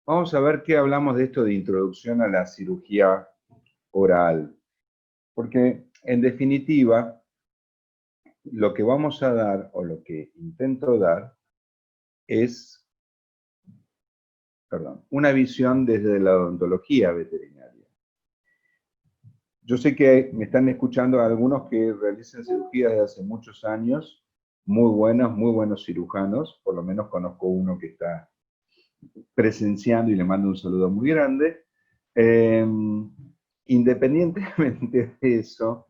Vamos a ver qué hablamos de esto de introducción a la cirugía oral. Porque, en definitiva, lo que vamos a dar, o lo que intento dar, es, una visión desde la odontología veterinaria. Yo sé que me están escuchando algunos que realizan cirugías desde hace muchos años, muy buenos cirujanos, por lo menos conozco uno que está presenciando y le mando un saludo muy grande. Independientemente de eso,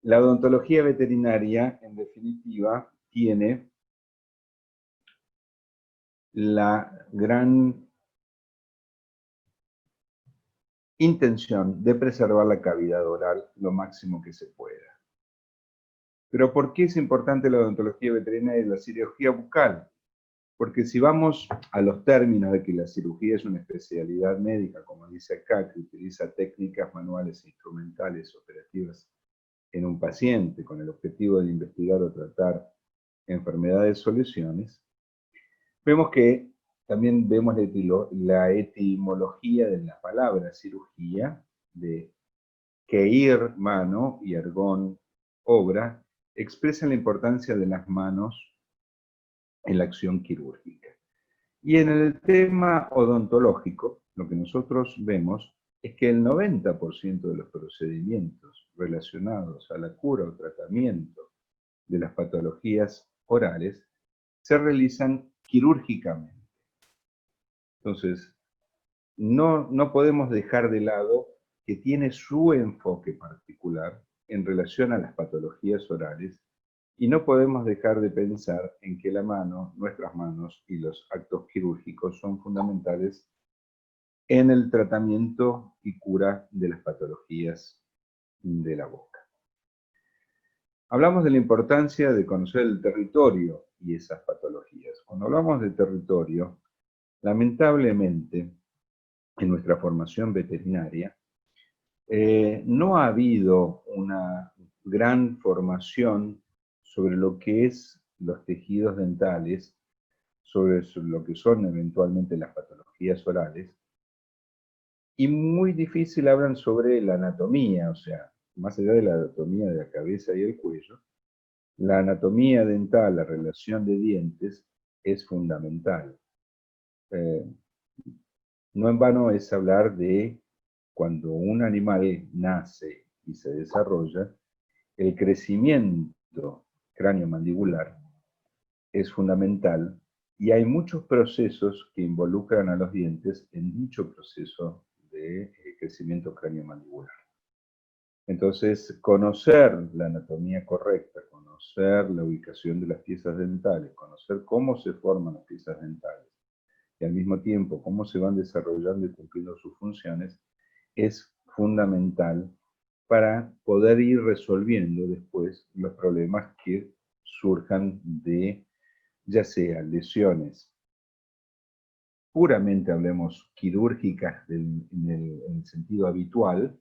la odontología veterinaria, en definitiva, tiene la gran intención de preservar la cavidad oral lo máximo que se pueda. Pero ¿por qué es importante la odontología veterinaria y la cirugía bucal? Porque si vamos a los términos de que la cirugía es una especialidad médica, como dice acá, que utiliza técnicas manuales e instrumentales operativas en un paciente con el objetivo de investigar o tratar enfermedades o lesiones, vemos que también vemos la etimología de la palabra cirugía, de keir, mano, y ergón, obra, expresan la importancia de las manos en la acción quirúrgica. Y en el tema odontológico, lo que nosotros vemos es que el 90% de los procedimientos relacionados a la cura o tratamiento de las patologías orales se realizan quirúrgicamente. Entonces, no podemos dejar de lado que tiene su enfoque particular en relación a las patologías orales y no podemos dejar de pensar en que la mano, nuestras manos y los actos quirúrgicos son fundamentales en el tratamiento y cura de las patologías de la boca. Hablamos de la importancia de conocer el territorio y esas patologías. Cuando hablamos de territorio, lamentablemente, en nuestra formación veterinaria, no ha habido una gran formación sobre lo que es los tejidos dentales, sobre lo que son eventualmente las patologías orales, y muy difícil hablan sobre la anatomía, o sea, más allá de la anatomía de la cabeza y el cuello, la anatomía dental, la relación de dientes, es fundamental. No en vano es hablar de cuando un animal nace y se desarrolla, el crecimiento cráneo-mandibular es fundamental y hay muchos procesos que involucran a los dientes en dicho proceso de crecimiento cráneo-mandibular. Entonces, conocer la anatomía correcta, conocer la ubicación de las piezas dentales, conocer cómo se forman las piezas dentales y al mismo tiempo cómo se van desarrollando y cumpliendo sus funciones, es fundamental para poder ir resolviendo después los problemas que surjan de, ya sea lesiones puramente, hablemos, quirúrgicas en el sentido habitual,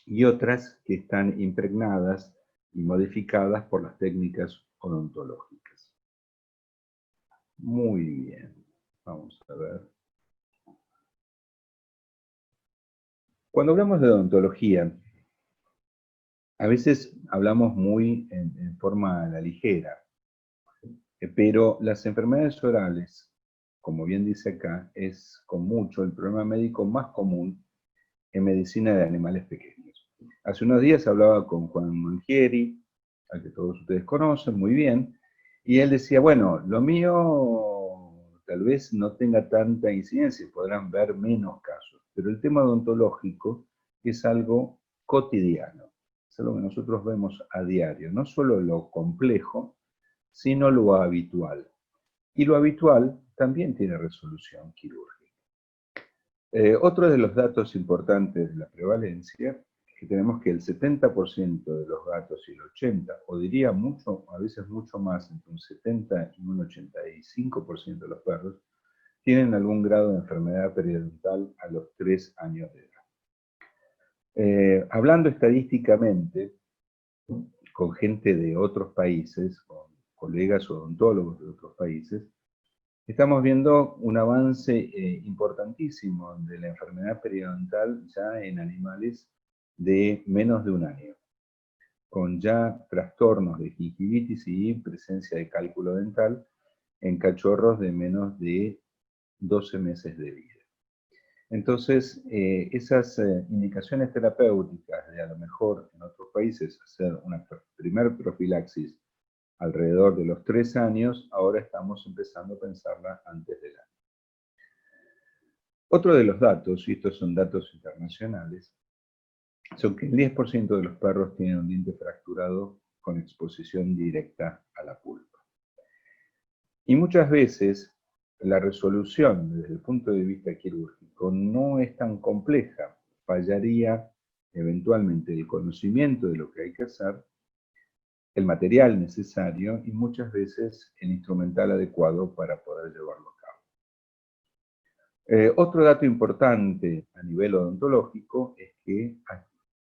y otras que están impregnadas y modificadas por las técnicas odontológicas. Muy bien, vamos a ver. Cuando hablamos de odontología, a veces hablamos muy en forma a la ligera, pero las enfermedades orales, como bien dice acá, es con mucho el problema médico más común en medicina de animales pequeños. Hace unos días hablaba con Juan Mangieri, al que todos ustedes conocen muy bien, y él decía, bueno, lo mío tal vez no tenga tanta incidencia, podrán ver menos casos, pero el tema odontológico es algo cotidiano, es algo que nosotros vemos a diario, no solo lo complejo, sino lo habitual. Y lo habitual también tiene resolución quirúrgica. Otro de los datos importantes de la prevalencia es que tenemos que el 70% de los gatos y el 80%, o diría mucho, a veces mucho más, entre un 70 y un 85% de los perros, tienen algún grado de enfermedad periodontal a los 3 años de edad. Hablando estadísticamente, con gente de otros países, con colegas odontólogos de otros países, Estamos viendo un avance importantísimo de la enfermedad periodontal ya en animales de menos de un año, con ya trastornos de gingivitis y presencia de cálculo dental en cachorros de menos de 12 meses de vida. Entonces, esas indicaciones terapéuticas de a lo mejor en otros países hacer una primer profilaxis alrededor de los 3 años, ahora estamos empezando a pensarla antes del año. Otro de los datos, y estos son datos internacionales, son que el 10% de los perros tienen un diente fracturado con exposición directa a la pulpa. Y muchas veces la resolución desde el punto de vista quirúrgico no es tan compleja. Fallaría eventualmente el conocimiento de lo que hay que hacer, el material necesario y muchas veces el instrumental adecuado para poder llevarlo a cabo. Otro dato importante a nivel odontológico es que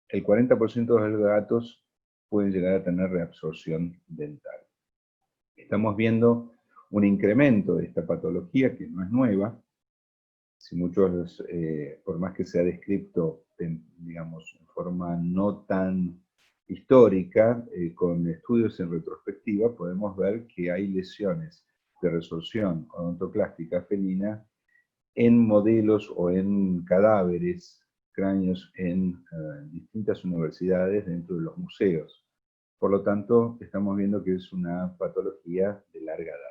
el 40% de los gatos pueden llegar a tener reabsorción dental. Estamos viendo un incremento de esta patología que no es nueva. Si muchos, por más que sea descrito, digamos, en forma no tan histórica, con estudios en retrospectiva, podemos ver que hay lesiones de resorción odontoclástica felina en modelos o en cadáveres, cráneos en distintas universidades dentro de los museos. Por lo tanto, estamos viendo que es una patología de larga data.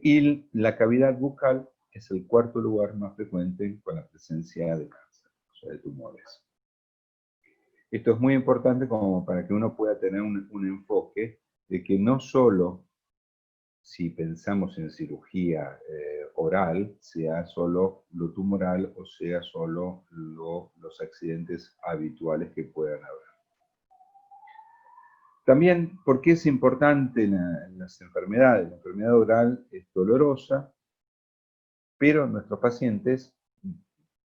Y la cavidad bucal es el cuarto lugar más frecuente con la presencia de cáncer, o sea, de tumores. Esto es muy importante como para que uno pueda tener un enfoque de que no solo si pensamos en cirugía oral, sea solo lo tumoral o sea solo los accidentes habituales que puedan haber. También, ¿por qué es importante las enfermedades? La enfermedad oral es dolorosa, pero nuestros pacientes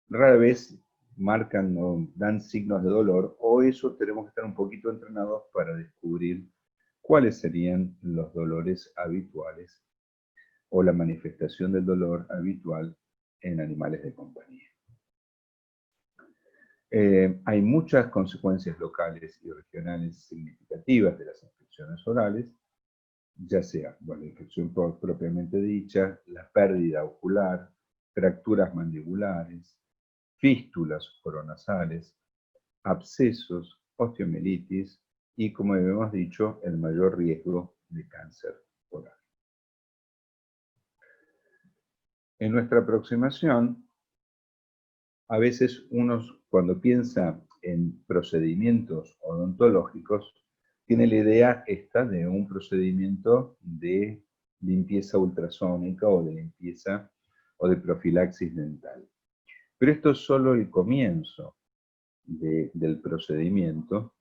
rara vez marcan o dan signos de dolor, o eso tenemos que estar un poquito entrenados para descubrir cuáles serían los dolores habituales o la manifestación del dolor habitual en animales de compañía. Hay muchas consecuencias locales y regionales significativas de las infecciones orales, ya sea, bueno, la infección propiamente dicha, la pérdida ocular, fracturas mandibulares, fístulas coronasales, abscesos, osteomielitis y, como hemos dicho, el mayor riesgo de cáncer oral. En nuestra aproximación, a veces uno, cuando piensa en procedimientos odontológicos, tiene la idea esta de un procedimiento de limpieza ultrasónica o de limpieza o de profilaxis dental. Pero esto es solo el comienzo del procedimiento,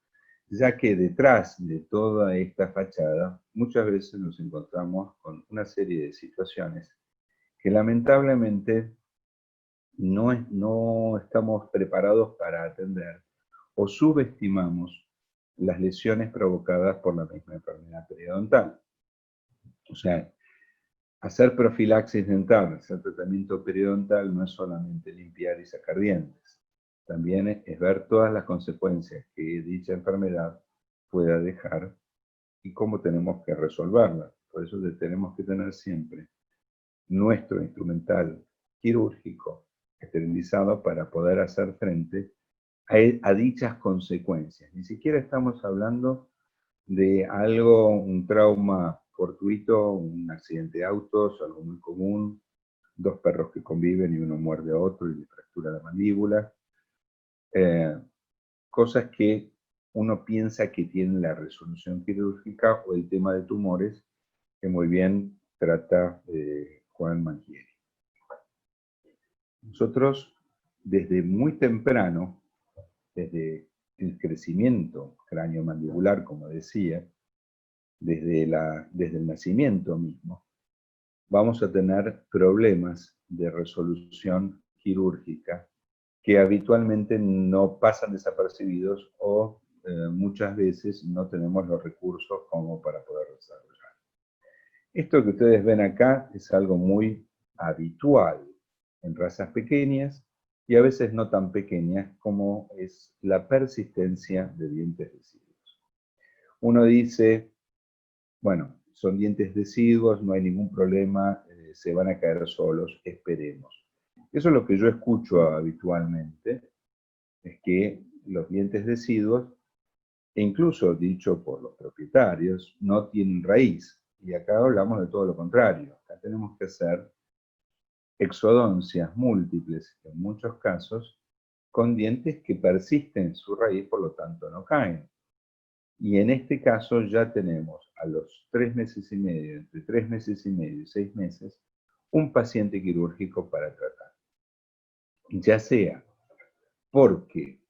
ya que detrás de toda esta fachada muchas veces nos encontramos con una serie de situaciones que lamentablemente no estamos preparados para atender o subestimamos las lesiones provocadas por la misma enfermedad periodontal. O sea, hacer profilaxis dental, hacer tratamiento periodontal no es solamente limpiar y sacar dientes. También es ver todas las consecuencias que dicha enfermedad pueda dejar y cómo tenemos que resolverla. Por eso tenemos que tener siempre nuestro instrumental quirúrgico esterilizado para poder hacer frente a dichas consecuencias. Ni siquiera estamos hablando de algo, un trauma fortuito, un accidente de autos, algo muy común, dos perros que conviven y uno muerde a otro y le fractura la mandíbula. Cosas que uno piensa que tienen la resolución quirúrgica o el tema de tumores que muy bien trata Juan Mangieri. Nosotros, desde muy temprano, desde el crecimiento cráneo-mandibular, como decía, desde el nacimiento mismo, vamos a tener problemas de resolución quirúrgica que habitualmente no pasan desapercibidos o muchas veces no tenemos los recursos como para poder desarrollar. Esto que ustedes ven acá es algo muy habitual en razas pequeñas y a veces no tan pequeñas, como es la persistencia de dientes deciduos. Uno dice, bueno, son dientes deciduos, no hay ningún problema, se van a caer solos, esperemos. Eso es lo que yo escucho habitualmente, es que los dientes deciduos, e incluso dicho por los propietarios, no tienen raíz. Y acá hablamos de todo lo contrario. Acá tenemos que hacer exodoncias múltiples, en muchos casos, con dientes que persisten en su raíz, por lo tanto no caen. Y en este caso ya tenemos a los 3 meses y medio, entre 3 meses y medio y 6 meses, un paciente quirúrgico para tratar. Ya sea porque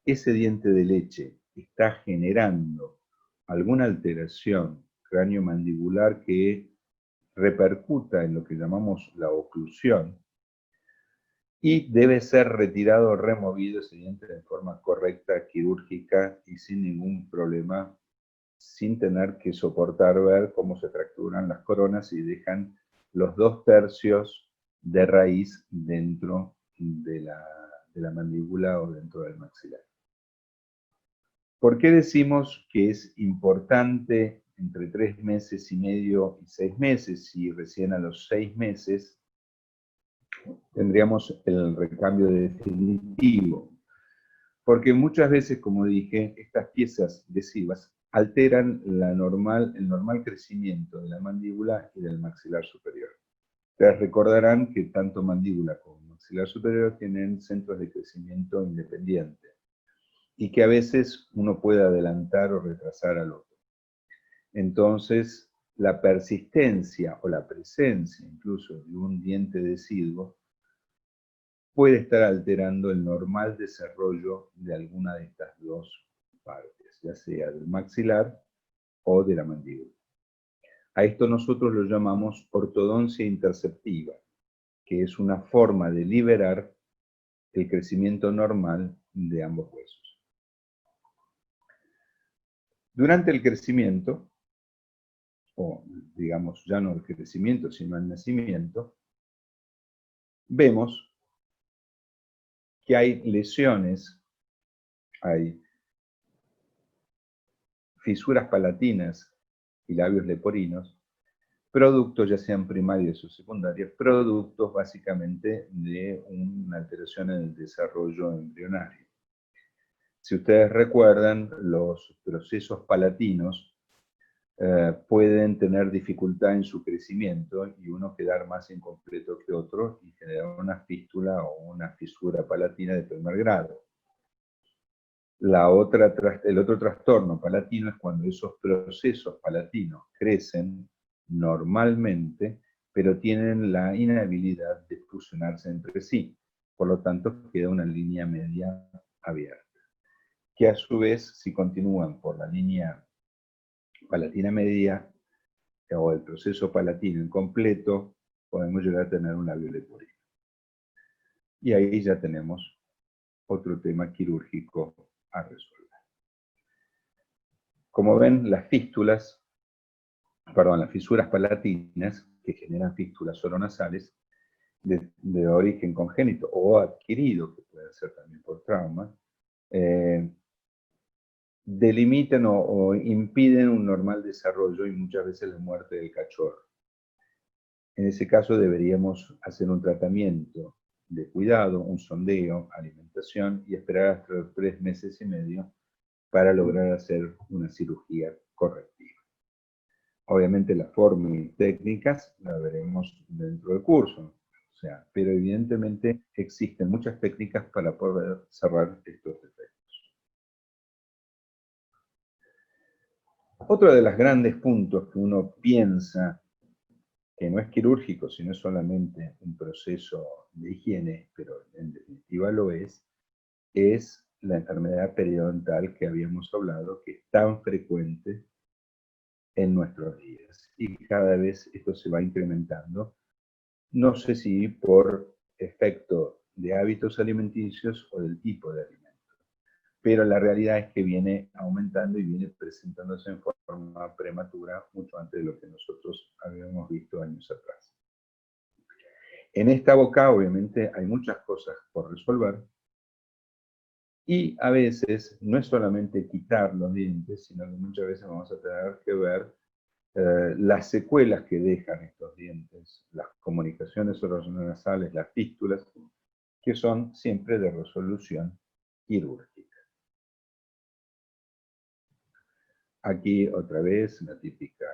ese diente de leche está generando alguna alteración craniomandibular que repercuta en lo que llamamos la oclusión, y debe ser retirado o removido ese diente de forma correcta, quirúrgica y sin ningún problema, sin tener que soportar ver cómo se fracturan las coronas y dejan los 2/3 de raíz dentro de la mandíbula o dentro del maxilar. ¿Por qué decimos que es importante entre 3 meses y medio y 6 meses, si recién a los 6 meses tendríamos el recambio definitivo? Porque muchas veces, como dije, estas piezas deciduas alteran el normal crecimiento de la mandíbula y del maxilar superior. Ustedes recordarán que tanto mandíbula como maxilar superior tienen centros de crecimiento independiente y que a veces uno puede adelantar o retrasar al otro. Entonces, la persistencia o la presencia incluso de un diente deciduo puede estar alterando el normal desarrollo de alguna de estas dos partes, ya sea del maxilar o de la mandíbula. A esto nosotros lo llamamos ortodoncia interceptiva, que es una forma de liberar el crecimiento normal de ambos huesos. Durante el crecimiento, o digamos ya no el crecimiento, sino el nacimiento, vemos que hay lesiones, hay fisuras palatinas y labios leporinos, productos ya sean primarios o secundarios, productos básicamente de una alteración en el desarrollo embrionario. Si ustedes recuerdan, los procesos palatinos pueden tener dificultad en su crecimiento y uno quedar más incompleto que otro y generar una fístula o una fisura palatina de primer grado. El otro trastorno palatino es cuando esos procesos palatinos crecen normalmente, pero tienen la inhabilidad de fusionarse entre sí. Por lo tanto, queda una línea media abierta, que a su vez, si continúan por la línea palatina media o el proceso palatino incompleto, podemos llegar a tener un labio leporino. Y ahí ya tenemos otro tema quirúrgico a resolver. Como ven, las fisuras palatinas, que generan fístulas oronasales de origen congénito o adquirido, que puede ser también por trauma, delimitan o impiden un normal desarrollo y muchas veces la muerte del cachorro. En ese caso deberíamos hacer un tratamiento de cuidado, un sondeo, alimentación y esperar hasta los 3 meses y medio para lograr hacer una cirugía correctiva. Obviamente la forma y técnicas la veremos dentro del curso, pero evidentemente existen muchas técnicas para poder cerrar estos defectos. Otro de los grandes puntos que uno piensa que no es quirúrgico, sino es solamente un proceso de higiene, pero en definitiva lo es la enfermedad periodontal que habíamos hablado, que es tan frecuente en nuestros días. Y cada vez esto se va incrementando. No sé si por efecto de hábitos alimenticios o del tipo de alimento. pero la realidad es que viene aumentando y viene presentándose en forma prematura mucho antes de lo que nosotros habíamos visto años atrás. En esta boca, obviamente, hay muchas cosas por resolver, y a veces no es solamente quitar los dientes, sino que muchas veces vamos a tener que ver las secuelas que dejan estos dientes, las comunicaciones oronasales, las fístulas, que son siempre de resolución quirúrgica. Aquí otra vez una típica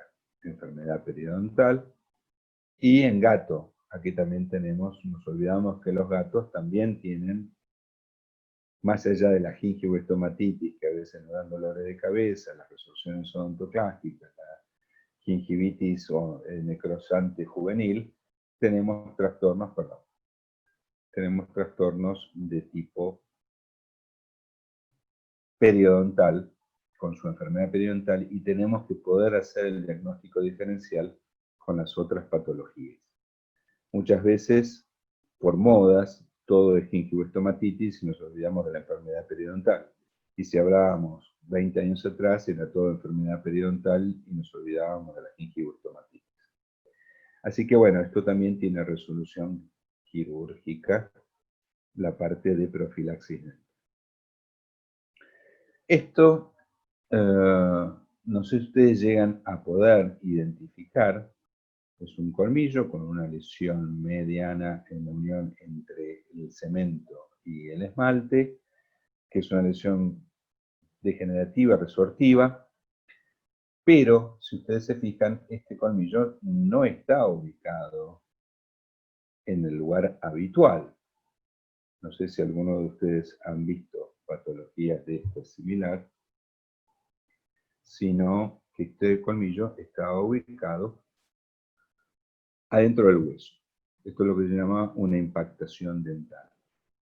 enfermedad periodontal. Y en gato, aquí también tenemos, nos olvidamos que los gatos también tienen, más allá de la gingivoestomatitis, que a veces nos dan dolores de cabeza, las resorciones odontoclásticas, la gingivitis o necrosante juvenil, tenemos trastornos de tipo periodontal, con su enfermedad periodontal, y tenemos que poder hacer el diagnóstico diferencial con las otras patologías. Muchas veces, por modas, todo es gingivoestomatitis y nos olvidamos de la enfermedad periodontal. Y si hablábamos 20 años atrás, era todo enfermedad periodontal y nos olvidábamos de la gingivoestomatitis. Así que bueno, esto también tiene resolución quirúrgica, la parte de profilaxis. Esto, no sé si ustedes llegan a poder identificar, es un colmillo con una lesión mediana en la unión entre el cemento y el esmalte, que es una lesión degenerativa, resortiva, pero si ustedes se fijan, este colmillo no está ubicado en el lugar habitual. No sé si alguno de ustedes han visto patologías de esta similar, sino que este colmillo estaba ubicado adentro del hueso. Esto es lo que se llama una impactación dental.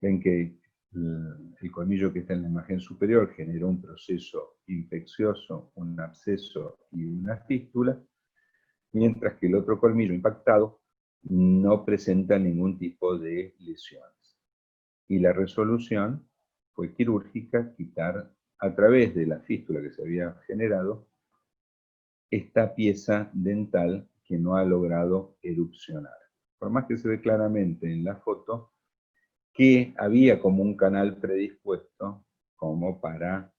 Ven que el colmillo que está en la imagen superior generó un proceso infeccioso, un absceso y una fístula, mientras que el otro colmillo impactado no presenta ningún tipo de lesiones. Y la resolución fue quirúrgica, quitar a través de la fístula que se había generado esta pieza dental que no ha logrado erupcionar. Por más que se ve claramente en la foto que había como un canal predispuesto como para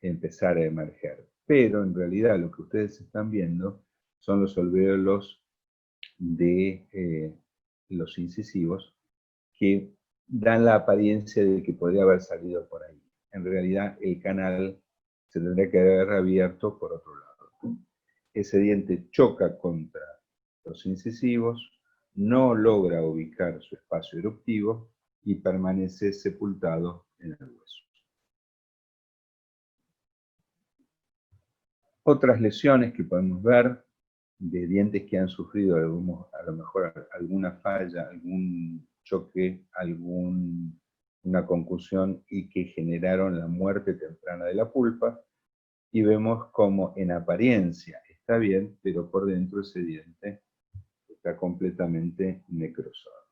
empezar a emerger. Pero en realidad lo que ustedes están viendo son los alvéolos de los incisivos que dan la apariencia de que podría haber salido por ahí. En realidad el canal se tendría que haber abierto por otro lado. Ese diente choca contra los incisivos, no logra ubicar su espacio eruptivo y permanece sepultado en el hueso. Otras lesiones que podemos ver de dientes que han sufrido a lo mejor alguna falla, algún choque, una concusión y que generaron la muerte temprana de la pulpa, y vemos como en apariencia está bien, pero por dentro ese diente está completamente necrosado.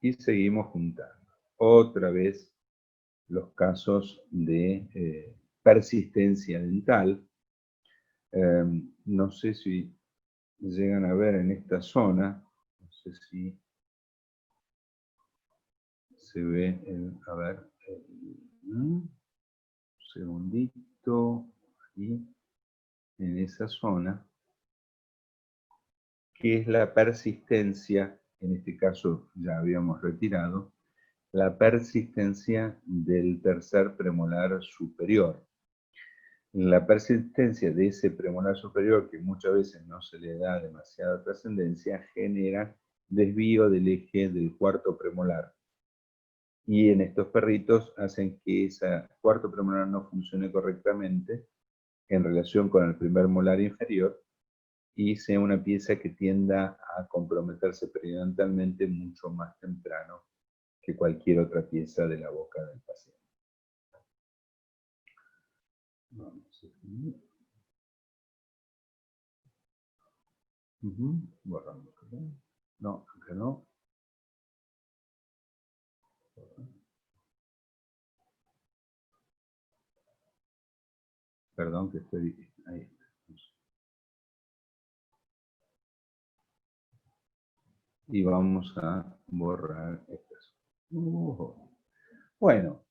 Y seguimos juntando. Otra vez los casos de persistencia dental. No sé si llegan a ver en esta zona, no sé si se ve, a ver, un segundito, ahí, en esa zona, que es la persistencia, en este caso ya habíamos retirado, la persistencia del tercer premolar superior. La persistencia de ese premolar superior, que muchas veces no se le da demasiada trascendencia, genera desvío del eje del cuarto premolar. Y en estos perritos hacen que ese cuarto premolar no funcione correctamente en relación con el primer molar inferior y sea una pieza que tienda a comprometerse periodontalmente mucho más temprano que cualquier otra pieza de la boca del paciente. Vamos a definir. Borramos. No, acá no. Perdón que estoy ahí. Y vamos a borrar estas. Bueno,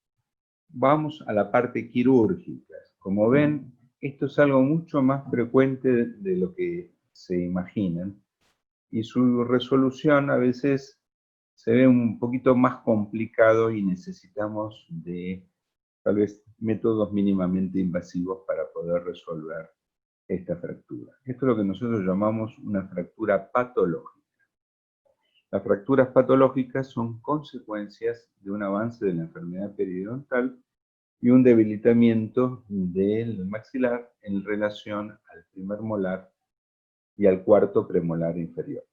vamos a la parte quirúrgica. Como ven, esto es algo mucho más frecuente de lo que se imaginan y su resolución a veces se ve un poquito más complicado y necesitamos de tal vez métodos mínimamente invasivos para poder resolver esta fractura. Esto es lo que nosotros llamamos una fractura patológica. Las fracturas patológicas son consecuencias de un avance de la enfermedad periodontal y un debilitamiento del maxilar en relación al primer molar y al cuarto premolar inferior.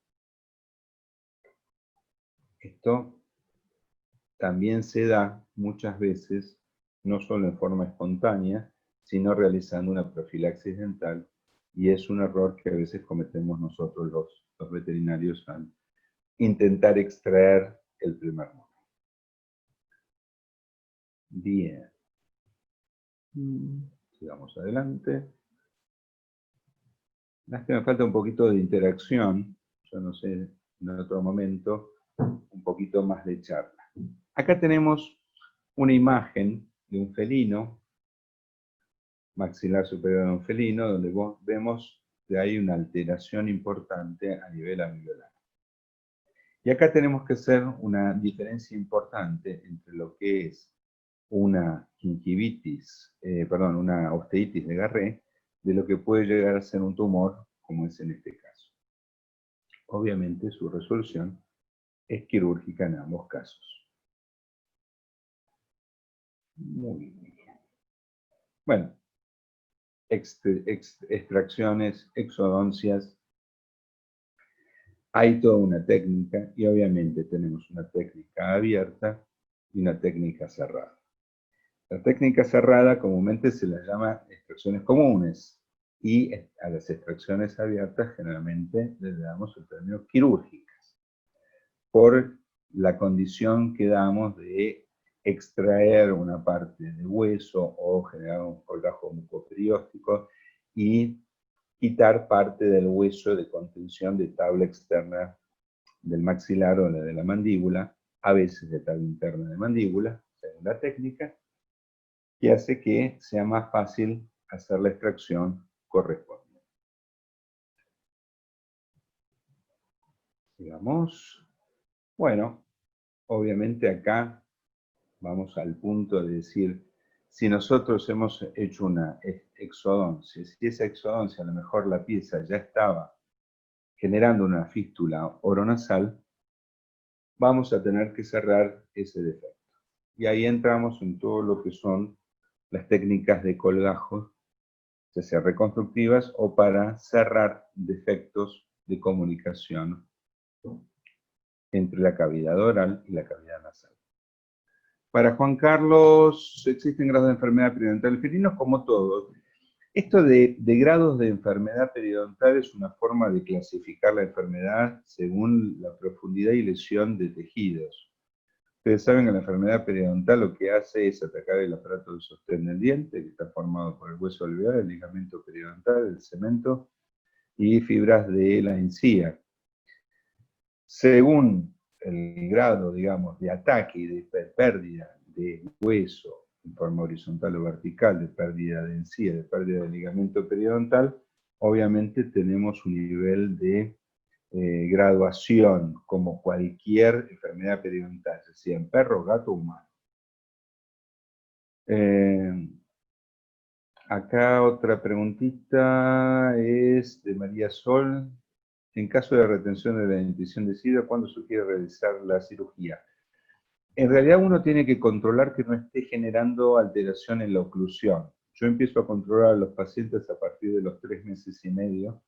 Esto también se da muchas veces, no solo en forma espontánea, sino realizando una profilaxis dental, y es un error que a veces cometemos nosotros los veterinarios al intentar extraer el primer molar. Bien. Sigamos adelante. Es que me falta un poquito de interacción, yo no sé, en otro momento, un poquito más de charla. Acá tenemos una imagen de un felino, maxilar superior de un felino, donde vemos que hay una alteración importante a nivel alveolar. Y acá tenemos que hacer una diferencia importante entre lo que es una gingivitis, una osteitis de Garré, de lo que puede llegar a ser un tumor, como es en este caso. Obviamente su resolución es quirúrgica en ambos casos. Muy bien. Bueno, extracciones, exodoncias, hay toda una técnica y obviamente tenemos una técnica abierta y una técnica cerrada. La técnica cerrada comúnmente se la llama extracciones comunes y a las extracciones abiertas generalmente les damos el término quirúrgicas por la condición que damos de extraer una parte de hueso o generar un colgajo mucoperióstico y quitar parte del hueso de contención de tabla externa del maxilar o de la mandíbula, a veces de tabla interna de mandíbula, según la técnica, que hace que sea más fácil hacer la extracción correspondiente. Digamos, bueno, obviamente acá vamos al punto de decir, si nosotros hemos hecho una exodoncia, si esa exodoncia a lo mejor la pieza ya estaba generando una fístula oronasal, vamos a tener que cerrar ese defecto. Y ahí entramos en todo lo que son las técnicas de colgajo, ya sea reconstructivas o para cerrar defectos de comunicación entre la cavidad oral y la cavidad nasal. Para Juan Carlos, existen grados de enfermedad periodontal felinos como todos. Esto de grados de enfermedad periodontal es una forma de clasificar la enfermedad según la profundidad y lesión de tejidos. Ustedes saben que la enfermedad periodontal lo que hace es atacar el aparato de sostén del diente, que está formado por el hueso alveolar, el ligamento periodontal, el cemento y fibras de la encía. Según el grado, digamos, de ataque y de pérdida de hueso en forma horizontal o vertical, de pérdida de encía, de pérdida de ligamento periodontal, obviamente tenemos un nivel de graduación, como cualquier enfermedad periodontal, ya sea en perro, gato o humano. Acá otra preguntita es de María Sol. En caso de retención de la dentición decidua, ¿cuándo sugiere realizar la cirugía? En realidad uno tiene que controlar que no esté generando alteración en la oclusión. Yo empiezo a controlar a los pacientes a partir de los 3 meses y medio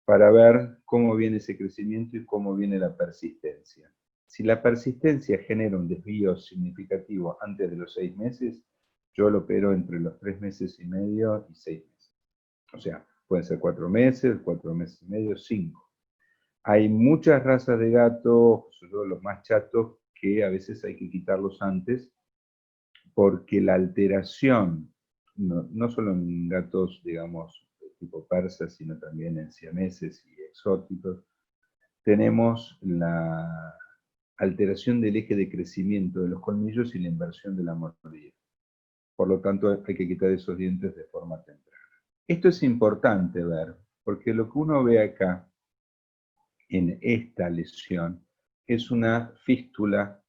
para ver cómo viene ese crecimiento y cómo viene la persistencia. Si la persistencia genera un desvío significativo antes de los 6 meses, yo lo opero entre los 3 meses y medio y 6 meses. O sea, pueden ser 4 meses, 4 meses y medio, 5. Hay muchas razas de gato, sobre todo los más chatos, que a veces hay que quitarlos antes porque la alteración no solo en gatos, digamos, de tipo persa, sino también en siameses y exóticos, tenemos la alteración del eje de crecimiento de los colmillos y la inversión de la mordida. Por lo tanto, hay que quitar esos dientes de forma temprana. Esto es importante ver, porque lo que uno ve acá, en esta lesión, es una fístula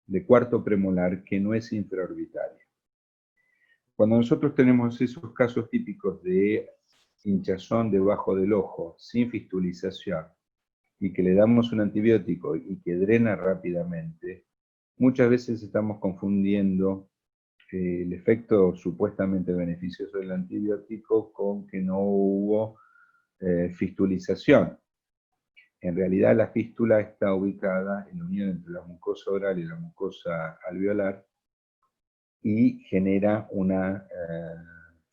de cuarto premolar que no es infraorbitaria. Cuando nosotros tenemos esos casos típicos de hinchazón debajo del ojo, sin fistulización, y que le damos un antibiótico y que drena rápidamente, muchas veces estamos confundiendo el efecto supuestamente beneficioso del antibiótico con que no hubo fistulización. En realidad la fístula está ubicada en la unión entre la mucosa oral y la mucosa alveolar y genera una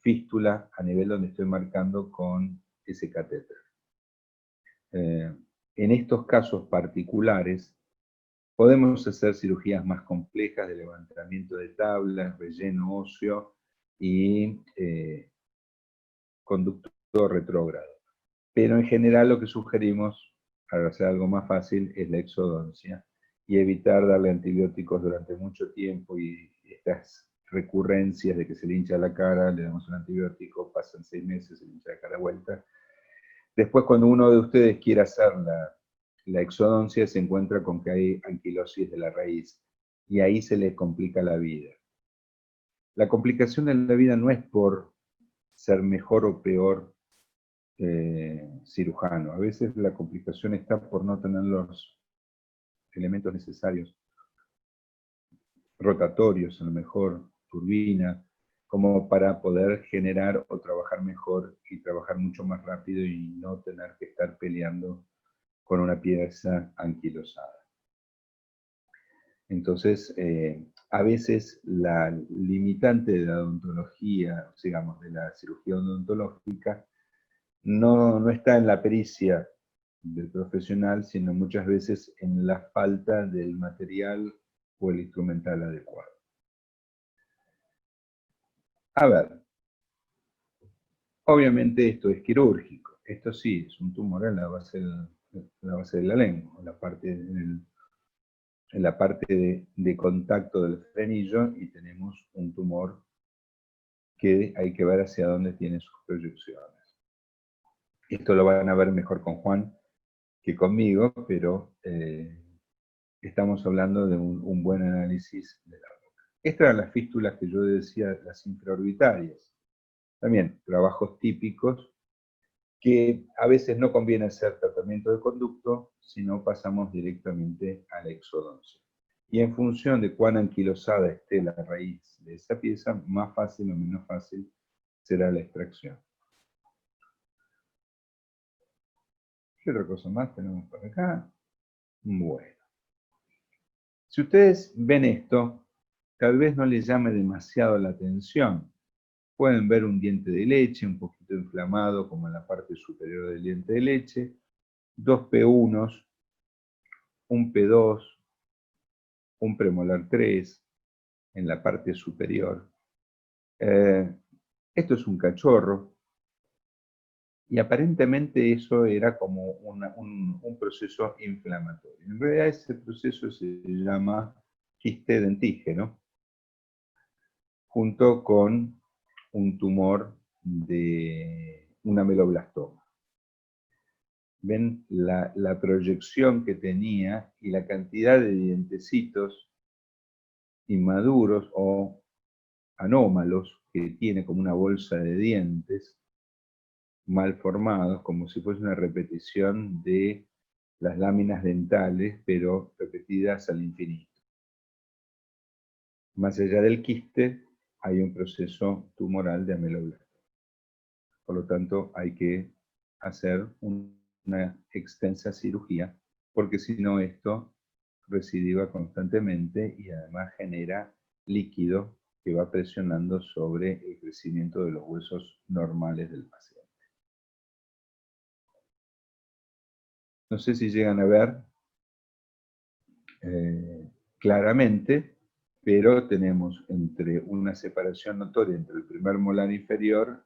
fístula a nivel donde estoy marcando con ese catéter. En estos casos particulares podemos hacer cirugías más complejas de levantamiento de tablas, relleno óseo y conducto retrógrado. Pero en general lo que sugerimos, para hacer algo más fácil, es la exodoncia y evitar darle antibióticos durante mucho tiempo y estas recurrencias de que se le hincha la cara, le damos un antibiótico, pasan 6 meses, se le hincha la cara de vuelta. Después, cuando uno de ustedes quiera hacer la exodoncia, se encuentra con que hay anquilosis de la raíz y ahí se le complica la vida. La complicación de la vida no es por ser mejor o peor cirujano. A veces la complicación está por no tener los elementos necesarios, rotatorios, a lo mejor, turbina, como para poder generar o trabajar mejor y trabajar mucho más rápido y no tener que estar peleando con una pieza anquilosada. Entonces, a veces la limitante de la odontología, digamos, de la cirugía odontológica, no está en la pericia del profesional, sino muchas veces en la falta del material o el instrumental adecuado. A ver, obviamente esto es quirúrgico. Esto sí, es un tumor en la base de la lengua, en la parte de contacto del frenillo, y tenemos un tumor que hay que ver hacia dónde tiene sus proyecciones. Esto lo van a ver mejor con Juan que conmigo, pero estamos hablando de un buen análisis de la boca. Estas eran las fístulas que yo decía, las infraorbitarias. También trabajos típicos que a veces no conviene hacer tratamiento de conducto, sino pasamos directamente a la exodoncia. Y en función de cuán anquilosada esté la raíz de esa pieza, más fácil o menos fácil será la extracción. ¿Qué otra cosa más tenemos por acá? Bueno. Si ustedes ven esto, tal vez no les llame demasiado la atención. Pueden ver un diente de leche un poquito inflamado, como en la parte superior del diente de leche, 2 P1, un P2, un premolar 3 en la parte superior. Esto es un cachorro, y aparentemente eso era como un proceso inflamatorio. En realidad ese proceso se llama quiste dentígeno, junto con un tumor de un ameloblastoma. Ven la proyección que tenía y la cantidad de dientecitos inmaduros o anómalos que tiene, como una bolsa de dientes mal formados, como si fuese una repetición de las láminas dentales, pero repetidas al infinito. Más allá del quiste, hay un proceso tumoral de ameloblastoma. Por lo tanto, hay que hacer una extensa cirugía, porque si no esto recidiva constantemente y además genera líquido que va presionando sobre el crecimiento de los huesos normales del paciente. No sé si llegan a ver claramente, pero tenemos una separación notoria entre el primer molar inferior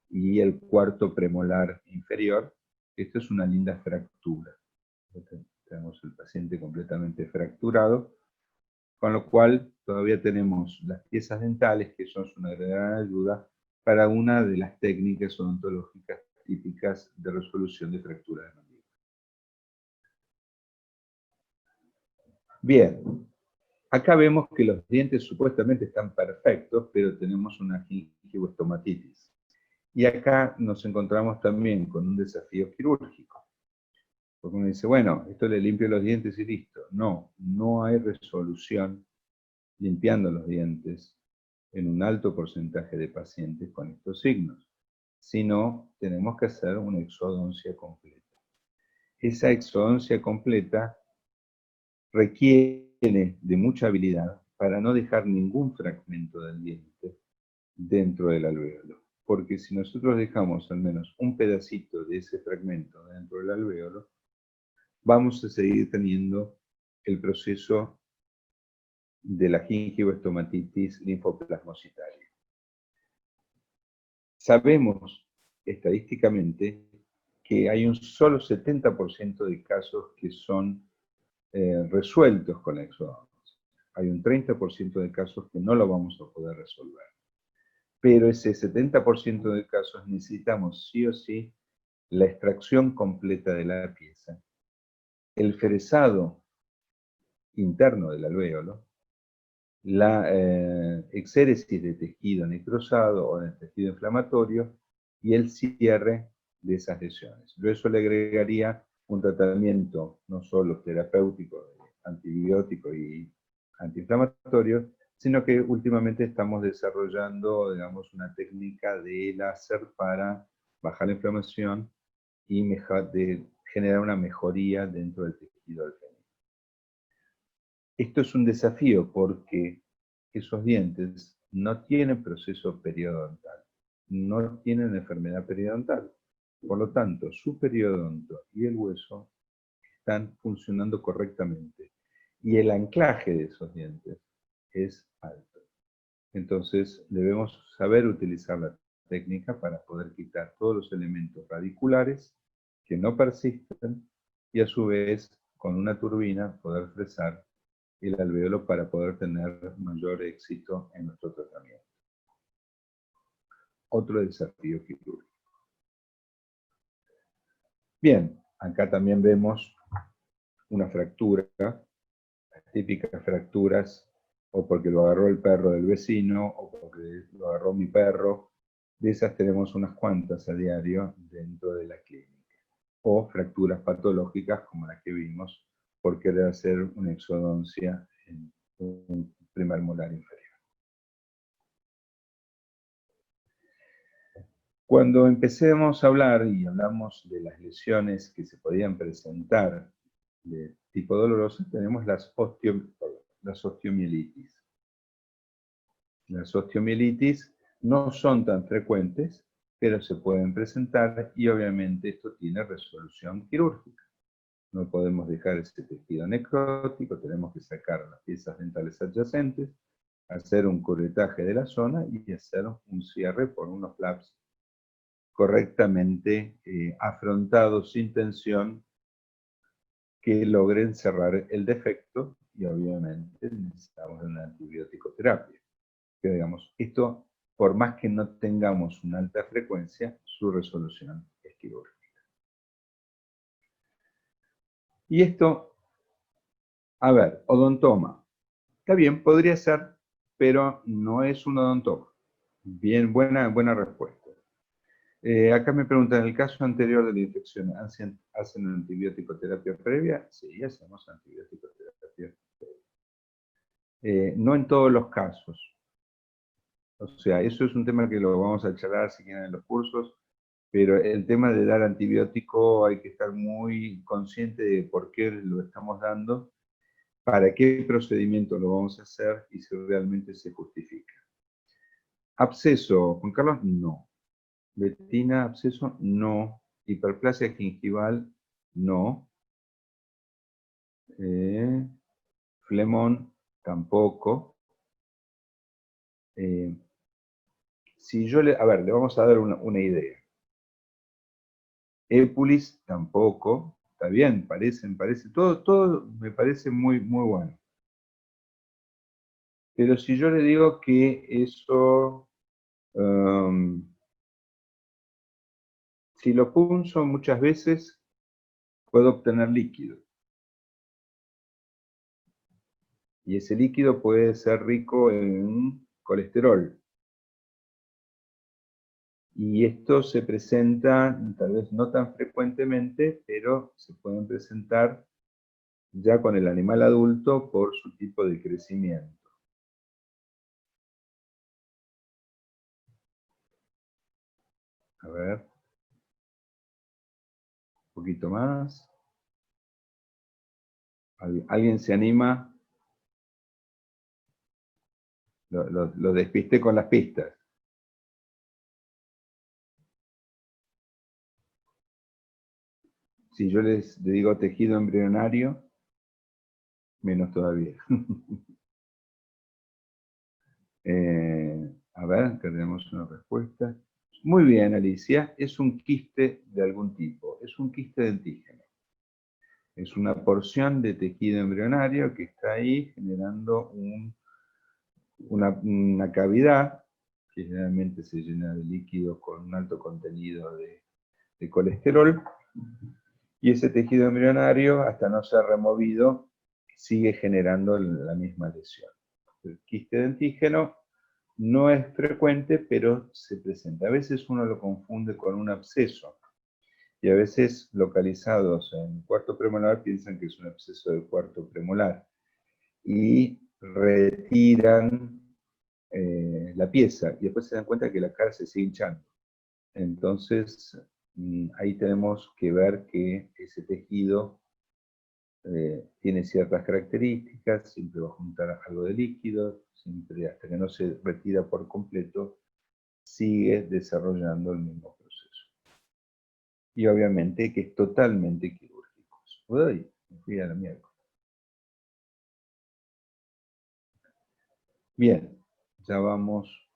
y el cuarto premolar inferior. Esto es una linda fractura. Tenemos el paciente completamente fracturado, con lo cual todavía tenemos las piezas dentales, que son una gran ayuda para una de las técnicas odontológicas típicas de resolución de fracturas de mandíbula. Bien, acá vemos que los dientes supuestamente están perfectos, pero tenemos una gingivoestomatitis. Y acá nos encontramos también con un desafío quirúrgico. Porque uno dice, bueno, esto le limpio los dientes y listo. No, no hay resolución limpiando los dientes en un alto porcentaje de pacientes con estos signos, sino tenemos que hacer una exodoncia completa. Esa exodoncia completa requiere de mucha habilidad para no dejar ningún fragmento del diente dentro del alvéolo, porque si nosotros dejamos al menos un pedacito de ese fragmento dentro del alvéolo, vamos a seguir teniendo el proceso de la gingivoestomatitis linfoplasmocitaria. Sabemos estadísticamente que hay un solo 70% de casos que son resueltos con la exodoncia. Hay un 30% de casos que no lo vamos a poder resolver. Pero ese 70% de casos necesitamos sí o sí la extracción completa de la pieza, el fresado interno del alvéolo, la exéresis de tejido necrosado o de tejido inflamatorio y el cierre de esas lesiones. Yo eso le agregaría un tratamiento no solo terapéutico, antibiótico y antiinflamatorio, sino que últimamente estamos desarrollando, digamos, una técnica de láser para bajar la inflamación y de generar una mejoría dentro del tejido del fémur. Esto es un desafío porque esos dientes no tienen proceso periodontal, no tienen enfermedad periodontal. Por lo tanto, su periodonto y el hueso están funcionando correctamente. Y el anclaje de esos dientes es alto. Entonces, debemos saber utilizar la técnica para poder quitar todos los elementos radiculares que no persisten y a su vez, con una turbina, poder fresar el alvéolo para poder tener mayor éxito en nuestro tratamiento. Otro desafío quirúrgico. Bien, acá también vemos una fractura, las típicas fracturas, o porque lo agarró el perro del vecino, o porque lo agarró mi perro. De esas tenemos unas cuantas a diario dentro de la clínica. O fracturas patológicas como la que vimos por querer hacer una exodoncia en un primer molar inferior. Cuando empecemos a hablar y hablamos de las lesiones que se podían presentar de tipo doloroso, tenemos las osteomielitis. Las osteomielitis no son tan frecuentes, pero se pueden presentar y obviamente esto tiene resolución quirúrgica. No podemos dejar ese tejido necrótico, tenemos que sacar las piezas dentales adyacentes, hacer un curetaje de la zona y hacer un cierre por unos flaps correctamente afrontados sin tensión que logren cerrar el defecto y obviamente necesitamos una antibiótico terapia. Pero digamos, esto, por más que no tengamos una alta frecuencia, su resolución es quirúrgica. Y esto, a ver, odontoma. Está bien, podría ser, pero no es un odontoma. Bien, buena respuesta. Acá me preguntan, ¿en el caso anterior de la infección, ¿hacen antibiótico terapia previa? Sí, hacemos antibiótico terapia previa. No en todos los casos. O sea, eso es un tema que lo vamos a charlar si quieren en los cursos, pero el tema de dar antibiótico hay que estar muy consciente de por qué lo estamos dando, para qué procedimiento lo vamos a hacer y si realmente se justifica. Absceso, Juan Carlos, no. Betina, absceso, no. Hiperplasia gingival, no. Flemón, tampoco. Si yo le vamos a dar una idea. Épulis tampoco, está bien, todo me parece muy, muy bueno. Pero si yo le digo que eso, si lo punzo muchas veces, puedo obtener líquido. Y ese líquido puede ser rico en colesterol. Y esto se presenta, tal vez no tan frecuentemente, pero se pueden presentar ya con el animal adulto por su tipo de crecimiento. A ver, un poquito más. ¿Alguien se anima? Lo despisté con las pistas. Si yo les digo tejido embrionario, menos todavía. A ver, que tenemos una respuesta. Muy bien, Alicia, es un quiste de algún tipo, es un quiste dentígeno. Es una porción de tejido embrionario que está ahí generando una cavidad que generalmente se llena de líquido con un alto contenido de colesterol, y ese tejido embrionario, hasta no ser removido, sigue generando la misma lesión. El quiste dentígeno no es frecuente, pero se presenta. A veces uno lo confunde con un absceso, y a veces localizados en el cuarto premolar piensan que es un absceso del cuarto premolar, y retiran la pieza, y después se dan cuenta que la cara se sigue hinchando. Entonces, ahí tenemos que ver que ese tejido tiene ciertas características, siempre va a juntar algo de líquido, siempre hasta que no se retira por completo, sigue desarrollando el mismo proceso. Y obviamente que es totalmente quirúrgico. Uy, me fui a la mierda. Bien, ya vamos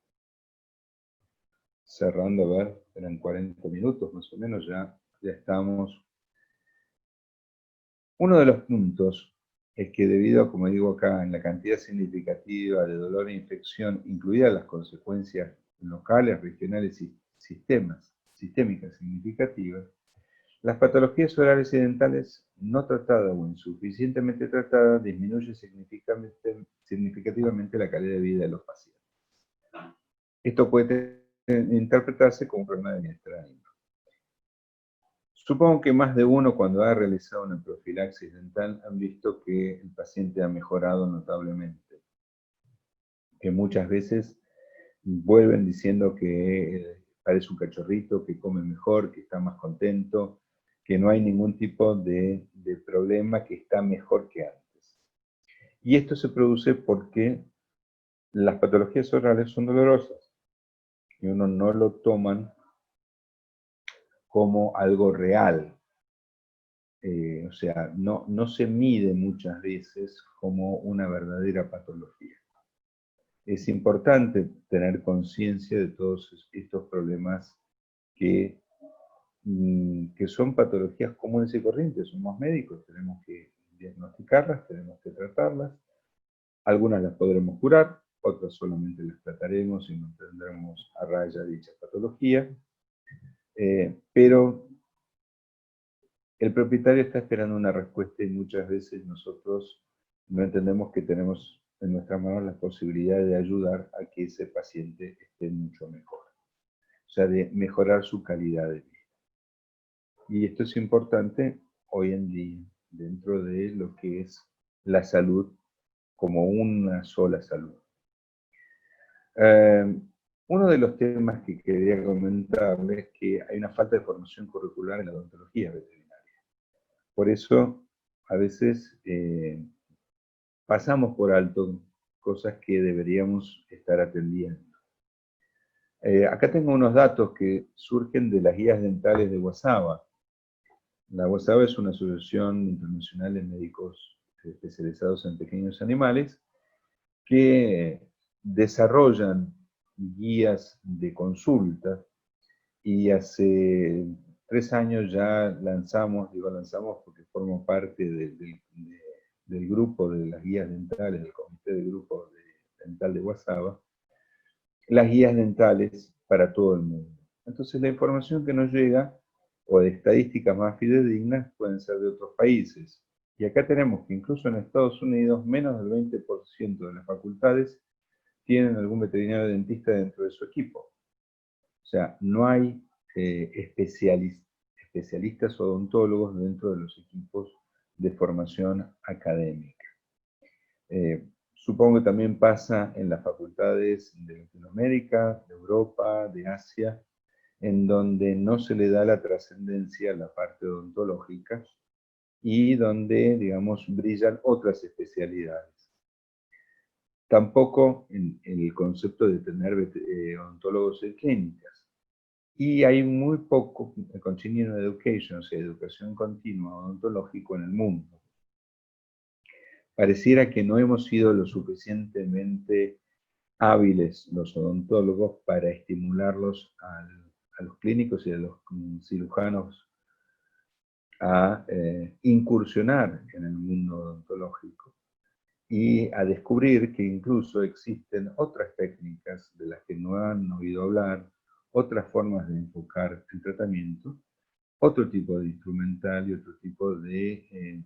cerrando, a ver, eran 40 minutos más o menos, ya estamos. Uno de los puntos es que debido, como digo acá, en la cantidad significativa de dolor e infección, incluidas las consecuencias locales, regionales y sistémicas significativas, las patologías orales y dentales no tratadas o insuficientemente tratadas disminuyen significativamente la calidad de vida de los pacientes. Esto puede interpretarse como un problema de bienestar anímico. Supongo que más de uno, cuando ha realizado una profilaxis dental, han visto que el paciente ha mejorado notablemente, que muchas veces vuelven diciendo que parece un cachorrito, que come mejor, que está más contento, que no hay ningún tipo de problema, que está mejor que antes. Y esto se produce porque las patologías orales son dolorosas y uno no lo toman como algo real. O sea, no se mide muchas veces como una verdadera patología. Es importante tener conciencia de todos estos problemas que son patologías comunes y corrientes. Somos médicos, tenemos que diagnosticarlas, tenemos que tratarlas. Algunas las podremos curar, otras solamente las trataremos y mantendremos a raya dicha patología. Pero el propietario está esperando una respuesta, y muchas veces nosotros no entendemos que tenemos en nuestras manos la posibilidad de ayudar a que ese paciente esté mucho mejor. O sea, de mejorar su calidad de vida. Y esto es importante hoy en día, dentro de lo que es la salud como una sola salud. Uno de los temas que quería comentarles es que hay una falta de formación curricular en la odontología veterinaria. Por eso, a veces pasamos por alto cosas que deberíamos estar atendiendo. Acá tengo unos datos que surgen de las guías dentales de WASABA. La WASABA es una asociación internacional de médicos especializados en pequeños animales que desarrollan guías de consulta y hace 3 años ya lanzamos, digo lanzamos porque formo parte del grupo de las guías dentales, del comité de grupo dental de WhatsApp, las guías dentales para todo el mundo. Entonces la información que nos llega, o de estadísticas más fidedignas, pueden ser de otros países. Y acá tenemos que incluso en Estados Unidos, menos del 20% de las facultades tienen algún veterinario dentista dentro de su equipo. O sea, no hay especialistas odontólogos dentro de los equipos de formación académica. Supongo que también pasa en las facultades de Latinoamérica, de Europa, de Asia, en donde no se le da la trascendencia a la parte odontológica y donde, digamos, brillan otras especialidades. Tampoco en el concepto de tener odontólogos en clínicas. Y hay muy poco continuing education, o sea, educación continua odontológico en el mundo. Pareciera que no hemos sido lo suficientemente hábiles los odontólogos para estimularlos a los clínicos y a los cirujanos a incursionar en el mundo odontológico y a descubrir que incluso existen otras técnicas de las que no han oído hablar, otras formas de enfocar el tratamiento, otro tipo de instrumental y otro tipo de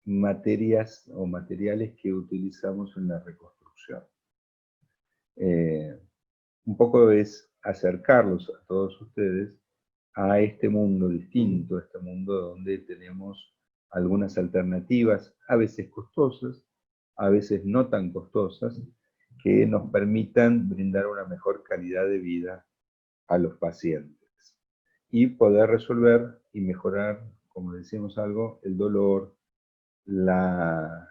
materias o materiales que utilizamos en la reconstrucción. Un poco es acercarlos a todos ustedes a este mundo distinto, a este mundo donde tenemos algunas alternativas, a veces costosas, a veces no tan costosas, que nos permitan brindar una mejor calidad de vida a los pacientes y poder resolver y mejorar, como decimos algo, el dolor, las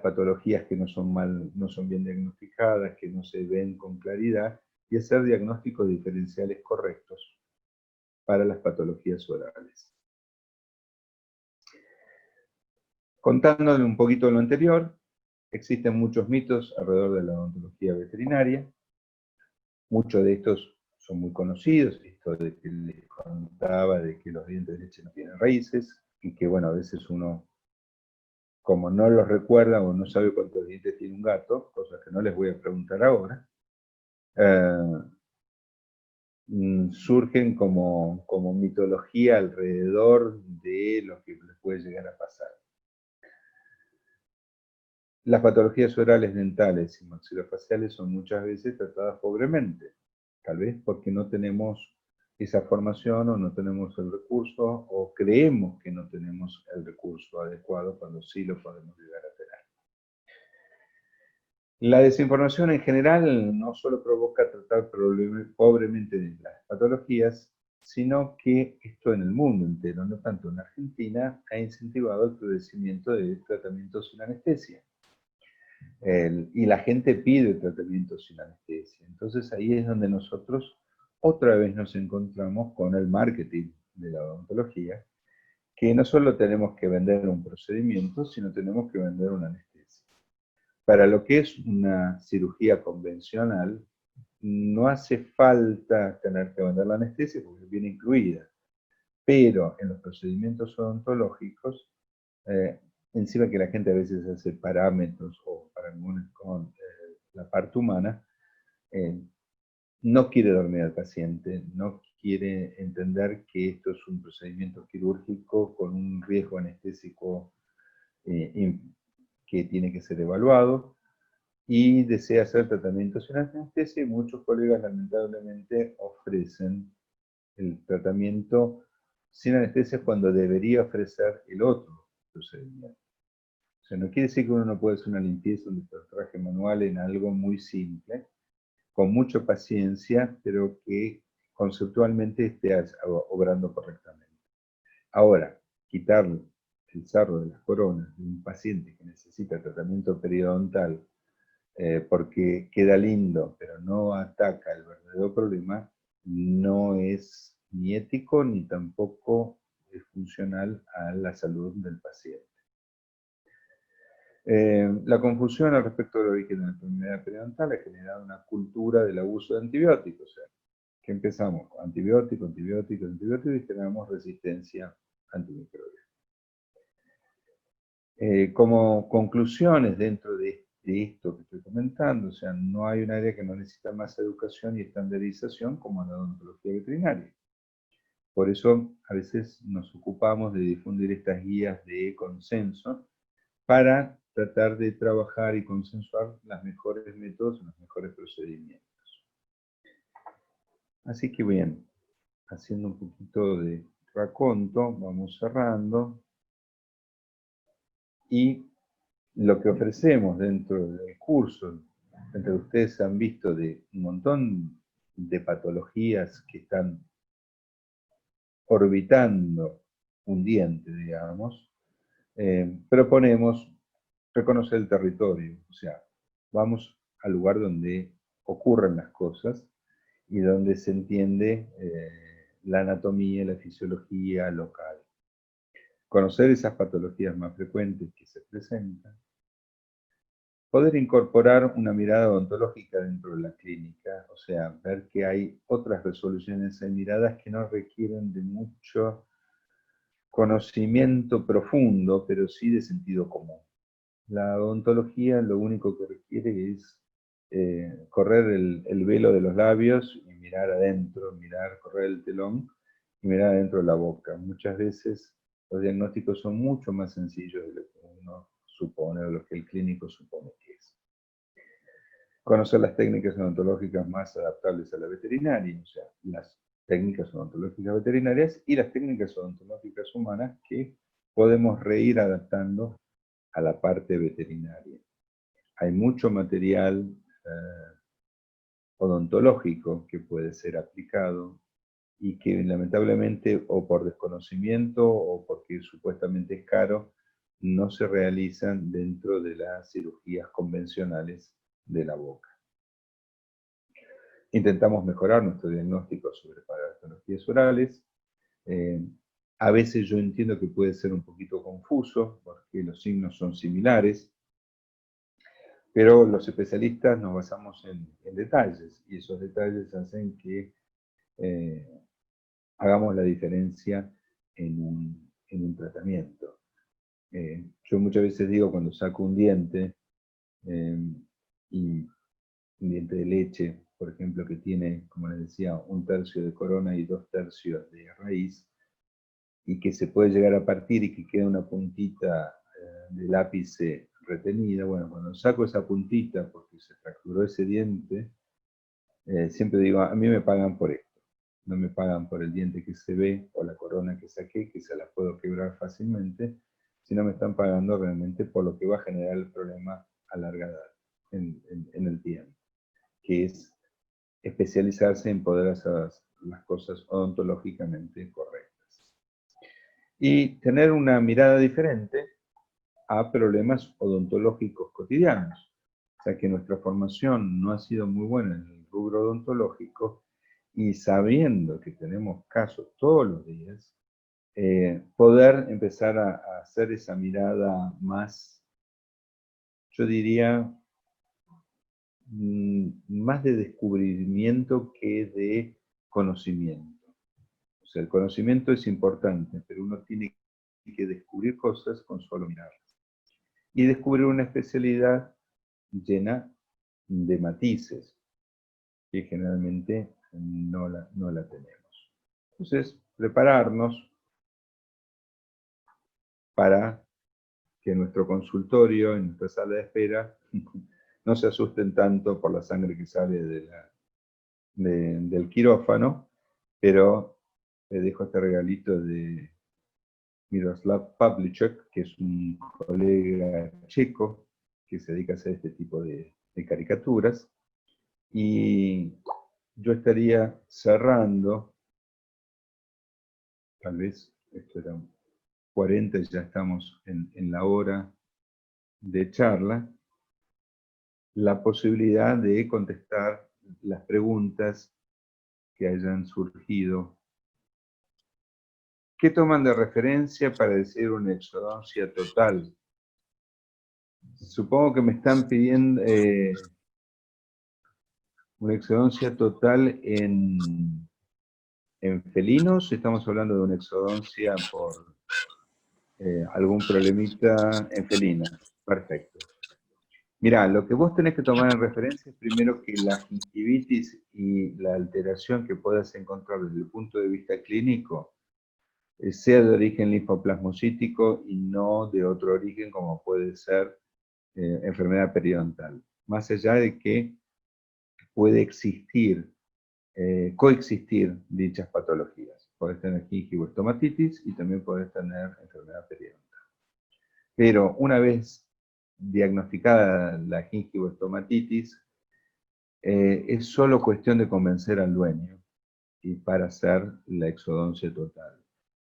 patologías que no son bien diagnosticadas, que no se ven con claridad, y hacer diagnósticos diferenciales correctos para las patologías orales. Contándole un poquito de lo anterior, existen muchos mitos alrededor de la odontología veterinaria. Muchos de estos son muy conocidos, esto de que les contaba de que los dientes de leche no tienen raíces, y que bueno, a veces uno, como no los recuerda o no sabe cuántos dientes tiene un gato, cosas que no les voy a preguntar ahora, surgen como mitología alrededor de lo que les puede llegar a pasar. Las patologías orales, dentales y maxilofaciales son muchas veces tratadas pobremente, tal vez porque no tenemos esa formación o no tenemos el recurso o creemos que no tenemos el recurso adecuado cuando sí lo podemos llegar a tener. La desinformación en general no solo provoca tratar pobremente de las patologías, sino que esto en el mundo entero, no tanto en Argentina, ha incentivado el florecimiento de tratamientos sin anestesia. Y la gente pide tratamientos sin anestesia. Entonces ahí es donde nosotros otra vez nos encontramos con el marketing de la odontología, que no solo tenemos que vender un procedimiento, sino tenemos que vender una anestesia. Para lo que es una cirugía convencional, no hace falta tener que vender la anestesia porque viene incluida. Pero en los procedimientos odontológicos, encima que la gente a veces hace parámetros o parangоnes con la parte humana, no quiere dormir al paciente, no quiere entender que esto es un procedimiento quirúrgico con un riesgo anestésico que tiene que ser evaluado, y desea hacer tratamientos sin anestesia, y muchos colegas lamentablemente ofrecen el tratamiento sin anestesia cuando debería ofrecer el otro procedimiento. O sea, no quiere decir que uno no puede hacer una limpieza, un traje manual en algo muy simple, con mucha paciencia, pero que conceptualmente esté obrando correctamente. Ahora, quitar el sarro de las coronas de un paciente que necesita tratamiento periodontal porque queda lindo, pero no ataca el verdadero problema, no es ni ético ni tampoco es funcional a la salud del paciente. La confusión al respecto del origen de la enfermedad periodontal ha generado una cultura del abuso de antibióticos, o sea, que empezamos con antibióticos y generamos resistencia antimicrobiana. Como conclusiones dentro de esto que estoy comentando, o sea, no hay un área que no necesita más educación y estandarización como la odontología veterinaria. Por eso a veces nos ocupamos de difundir estas guías de consenso para tratar de trabajar y consensuar los mejores métodos, los mejores procedimientos. Así que bien, haciendo un poquito de raconto, vamos cerrando. Y lo que ofrecemos dentro del curso, entre ustedes han visto de un montón de patologías que están orbitando un diente, digamos, proponemos reconocer el territorio, o sea, vamos al lugar donde ocurren las cosas y donde se entiende la anatomía, la fisiología local. Conocer esas patologías más frecuentes que se presentan. Poder incorporar una mirada odontológica dentro de la clínica, o sea, ver que hay otras resoluciones en miradas que no requieren de mucho conocimiento profundo, pero sí de sentido común. La odontología lo único que requiere es correr el velo de los labios y mirar adentro, correr el telón y mirar adentro de la boca. Muchas veces los diagnósticos son mucho más sencillos de lo que uno supone o lo que el clínico supone que es. Conocer las técnicas odontológicas más adaptables a la veterinaria, o sea, las técnicas odontológicas veterinarias y las técnicas odontológicas humanas que podemos reír adaptando a la parte veterinaria. Hay mucho material odontológico que puede ser aplicado y que lamentablemente o por desconocimiento o porque supuestamente es caro, no se realizan dentro de las cirugías convencionales de la boca. Intentamos mejorar nuestro diagnóstico sobre patologías orales. A veces yo entiendo que puede ser un poquito confuso porque los signos son similares, pero los especialistas nos basamos en detalles y esos detalles hacen que hagamos la diferencia en un tratamiento. Yo muchas veces digo cuando saco un diente, y un diente de leche, por ejemplo, que tiene, como les decía, 1/3 de corona y 2/3 de raíz, y que se puede llegar a partir y que queda una puntita del ápice retenida. Bueno, cuando saco esa puntita porque se fracturó ese diente, siempre digo, a mí me pagan por esto. No me pagan por el diente que se ve o la corona que saqué, que se la puedo quebrar fácilmente, sino me están pagando realmente por lo que va a generar el problema a larga edad, en el tiempo, que es especializarse en poder hacer las cosas odontológicamente correctas. Y tener una mirada diferente a problemas odontológicos cotidianos. O sea que nuestra formación no ha sido muy buena en el rubro odontológico y sabiendo que tenemos casos todos los días, poder empezar a hacer esa mirada más, yo diría, más de descubrimiento que de conocimiento. O sea, el conocimiento es importante, pero uno tiene que descubrir cosas con solo mirarlas. Y descubrir una especialidad llena de matices, que generalmente no la tenemos. Entonces, prepararnos para que nuestro consultorio, en nuestra sala de espera, no se asusten tanto por la sangre que sale del quirófano, pero les dejo este regalito de Miroslav Pavlicek, que es un colega checo que se dedica a hacer este tipo de caricaturas. Y yo estaría cerrando, tal vez, esto era 40, ya estamos en la hora de charla, la posibilidad de contestar las preguntas que hayan surgido. ¿Qué toman de referencia para decir una exodoncia total? Supongo que me están pidiendo una exodoncia total en felinos. Estamos hablando de una exodoncia por algún problemita en felina. Perfecto. Mirá, lo que vos tenés que tomar en referencia es primero que la gingivitis y la alteración que puedas encontrar desde el punto de vista clínico sea de origen linfoplasmocítico y no de otro origen como puede ser enfermedad periodontal. Más allá de que puede existir, coexistir dichas patologías. Podés tener gingivoestomatitis y también podés tener enfermedad periodontal. Pero una vez diagnosticada la gingivoestomatitis, es solo cuestión de convencer al dueño y para hacer la exodoncia total.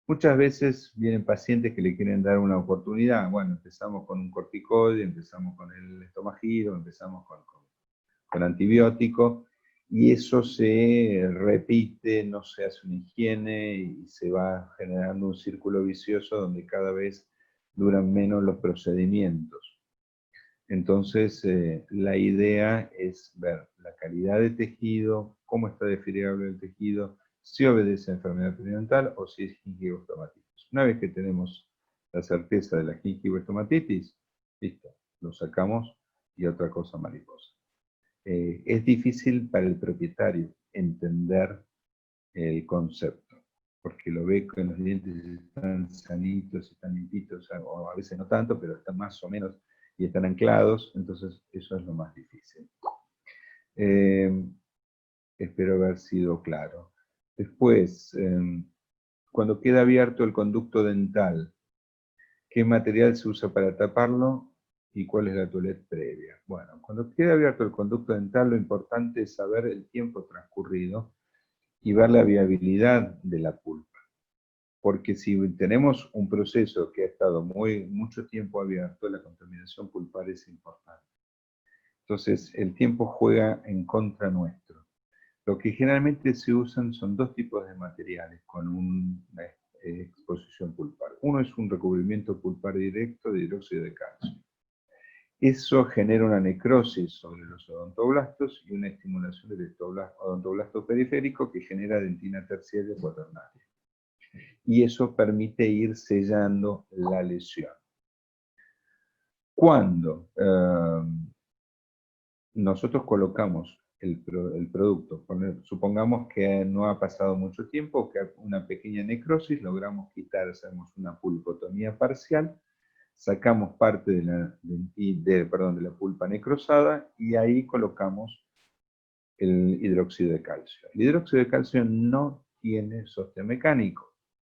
Muchas veces vienen pacientes que le quieren dar una oportunidad. Bueno, empezamos con un corticoide, empezamos con el estomagido, empezamos con antibiótico, y eso se repite, no se hace una higiene y se va generando un círculo vicioso donde cada vez duran menos los procedimientos. Entonces, la idea es ver la calidad de tejido, cómo está desfigurable el tejido, si obedece a enfermedad periodontal o si es gingivoestomatitis. Una vez que tenemos la certeza de la gingivoestomatitis, listo, lo sacamos y otra cosa mariposa. Es difícil para el propietario entender el concepto, porque lo ve que los dientes están sanitos, están limpitos, o a veces no tanto, pero están más o menos y están anclados, entonces eso es lo más difícil. Espero haber sido claro. Después, cuando queda abierto el conducto dental, ¿qué material se usa para taparlo y cuál es la toilette previa? Bueno, cuando queda abierto el conducto dental, lo importante es saber el tiempo transcurrido y ver la viabilidad de la pulpa. Porque si tenemos un proceso que ha estado mucho tiempo abierto, la contaminación pulpar es importante. Entonces, el tiempo juega en contra nuestro. Lo que generalmente se usan son dos tipos de materiales con una exposición pulpar. Uno es un recubrimiento pulpar directo de hidróxido de calcio. Eso genera una necrosis sobre los odontoblastos y una estimulación del odontoblasto periférico que genera dentina terciaria cuaternaria. Y eso permite ir sellando la lesión. Cuando nosotros colocamos el producto, supongamos que no ha pasado mucho tiempo, que hay una pequeña necrosis, logramos quitar, hacemos una pulpotomía parcial, sacamos parte de la pulpa necrosada y ahí colocamos el hidróxido de calcio. El hidróxido de calcio no tiene sostén mecánico,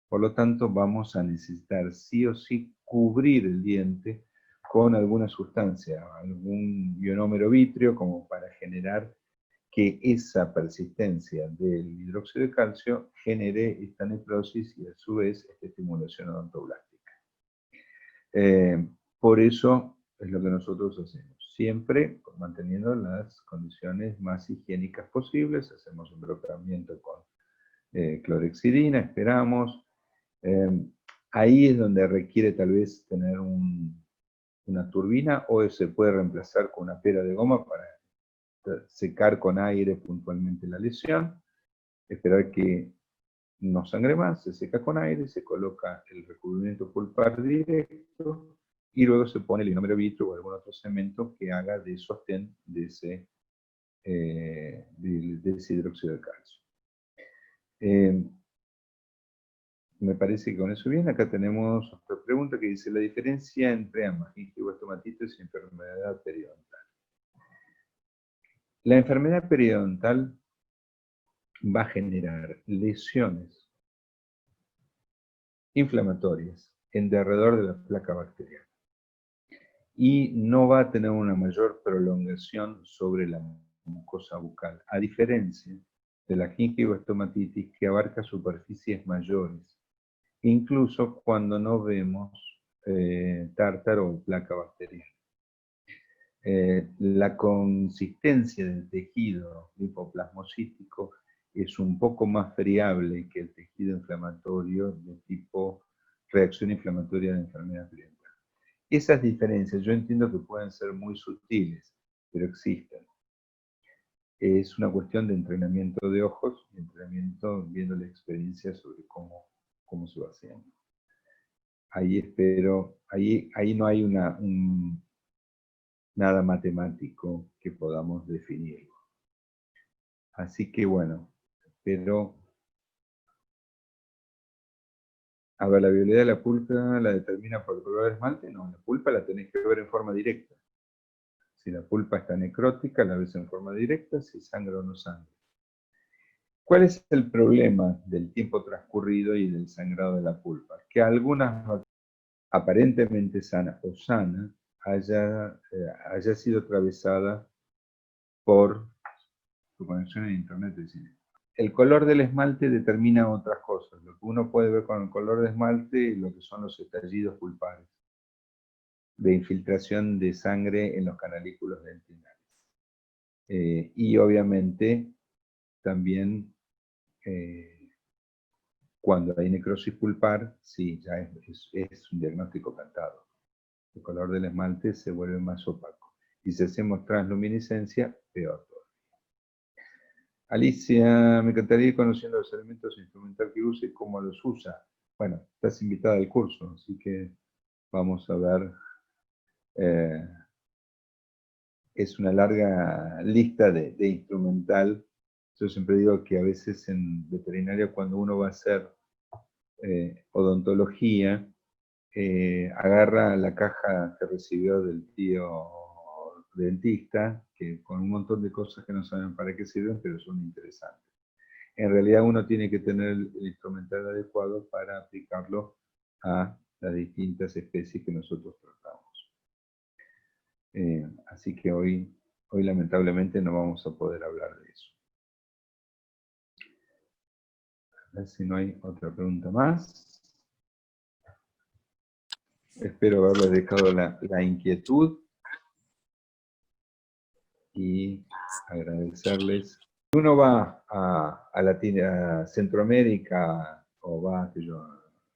por lo tanto vamos a necesitar sí o sí cubrir el diente con alguna sustancia, algún ionómero vítreo, como para generar que esa persistencia del hidróxido de calcio genere esta necrosis y a su vez esta estimulación odontoblástica. Por eso es lo que nosotros hacemos, siempre manteniendo las condiciones más higiénicas posibles. Hacemos un brocamiento con clorhexidina, esperamos. Ahí es donde requiere tal vez tener una turbina, o se puede reemplazar con una pera de goma para secar con aire puntualmente la lesión, esperar que no sangre más, se seca con aire, se coloca el recubrimiento pulpar directo y luego se pone el ionómero vítreo o algún otro cemento que haga de sostén de ese hidróxido de calcio. Me parece que con eso bien. Acá tenemos otra pregunta que dice: la diferencia entre ambas, gingivoestomatitis y enfermedad periodontal. La enfermedad periodontal va a generar lesiones inflamatorias en derredor de la placa bacteriana y no va a tener una mayor prolongación sobre la mucosa bucal, a diferencia de la gingivoestomatitis, que abarca superficies mayores, incluso cuando no vemos tártaro o placa bacteriana. La consistencia del tejido lipoplasmocítico es un poco más friable que el tejido inflamatorio de tipo reacción inflamatoria de enfermedad periodontal. Esas diferencias yo entiendo que pueden ser muy sutiles, pero existen. Es una cuestión de entrenamiento de ojos, y entrenamiento viendo la experiencia sobre cómo se va haciendo. Ahí espero, ahí no hay nada matemático que podamos definir. Así que bueno, pero a ver, la viabilidad de la pulpa la determina por el color del esmalte. No, la pulpa la tenés que ver en forma directa. Si la pulpa está necrótica, la ves en forma directa, si sangra o no sangra. ¿Cuál es el problema del tiempo transcurrido y del sangrado de la pulpa? Que algunas aparentemente sana o sana haya sido atravesada por su conexión a internet. El color del esmalte determina otras cosas. Lo que uno puede ver con el color de esmalte es lo que son los estallidos pulpares de infiltración de sangre en los canalículos dentinales. Y obviamente también cuando hay necrosis pulpar, sí, ya es un diagnóstico cantado. El color del esmalte se vuelve más opaco. Y si hacemos transluminiscencia, peor. Alicia, me encantaría ir conociendo los elementos instrumentales que usa y cómo los usa. Bueno, estás invitada al curso, así que vamos a ver. Es una larga lista de instrumental. Yo siempre digo que a veces en veterinaria, cuando uno va a hacer odontología, agarra la caja que recibió del tío dentista, que con un montón de cosas que no saben para qué sirven, pero son interesantes. En realidad uno tiene que tener el instrumental adecuado para aplicarlo a las distintas especies que nosotros tratamos. Así que hoy lamentablemente no vamos a poder hablar de eso. A ver si no hay otra pregunta más. Espero haberles dejado la inquietud y agradecerles. Si uno va a Centroamérica o va a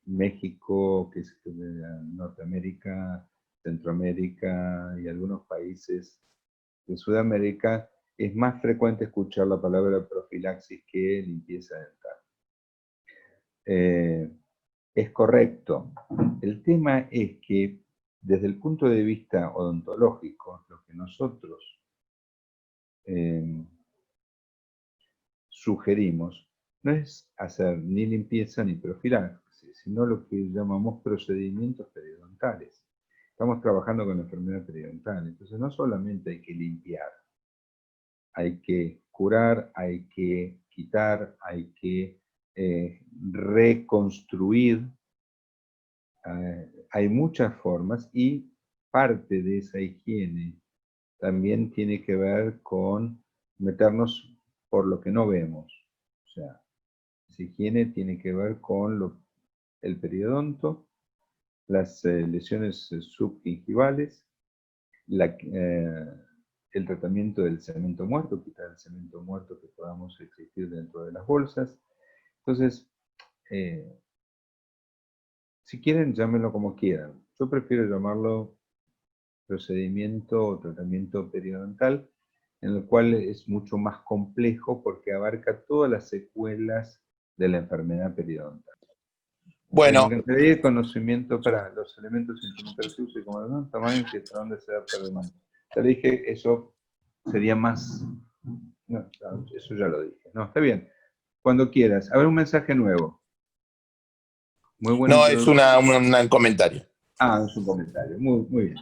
México, que es Norteamérica, Centroamérica y algunos países de Sudamérica, es más frecuente escuchar la palabra profilaxis que limpieza dental. Es correcto. El tema es que desde el punto de vista odontológico, lo que nosotros sugerimos no es hacer ni limpieza ni profilaxis, sino lo que llamamos procedimientos periodontales. Estamos trabajando con la enfermedad periodontal, entonces no solamente hay que limpiar, hay que curar, hay que quitar, hay que reconstruir. Hay muchas formas y parte de esa higiene también tiene que ver con meternos por lo que no vemos. O sea, esa higiene tiene que ver con el periodonto, las lesiones subgingivales, el tratamiento del cemento muerto, quitar el cemento muerto que podamos existir dentro de las bolsas. Entonces, si quieren, llámenlo como quieran. Yo prefiero llamarlo procedimiento o tratamiento periodontal, en el cual es mucho más complejo porque abarca todas las secuelas de la enfermedad periodontal. Bueno. Me encantaría el conocimiento para los elementos instrumentales que use como el tamaño y hasta dónde se adapta la demanda. Ya le dije, eso sería más... No, eso ya lo dije. No, está bien. Cuando quieras. A ver, un mensaje nuevo. Muy bueno. No, es un comentario. Ah, es un comentario. Muy bien.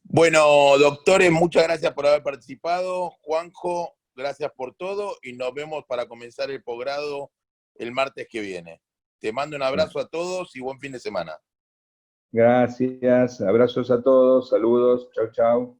Bueno, doctores, muchas gracias por haber participado. Juanjo, gracias por todo y nos vemos para comenzar el posgrado el martes que viene. Te mando un abrazo a todos y buen fin de semana. Gracias, abrazos a todos, saludos, chau, chau.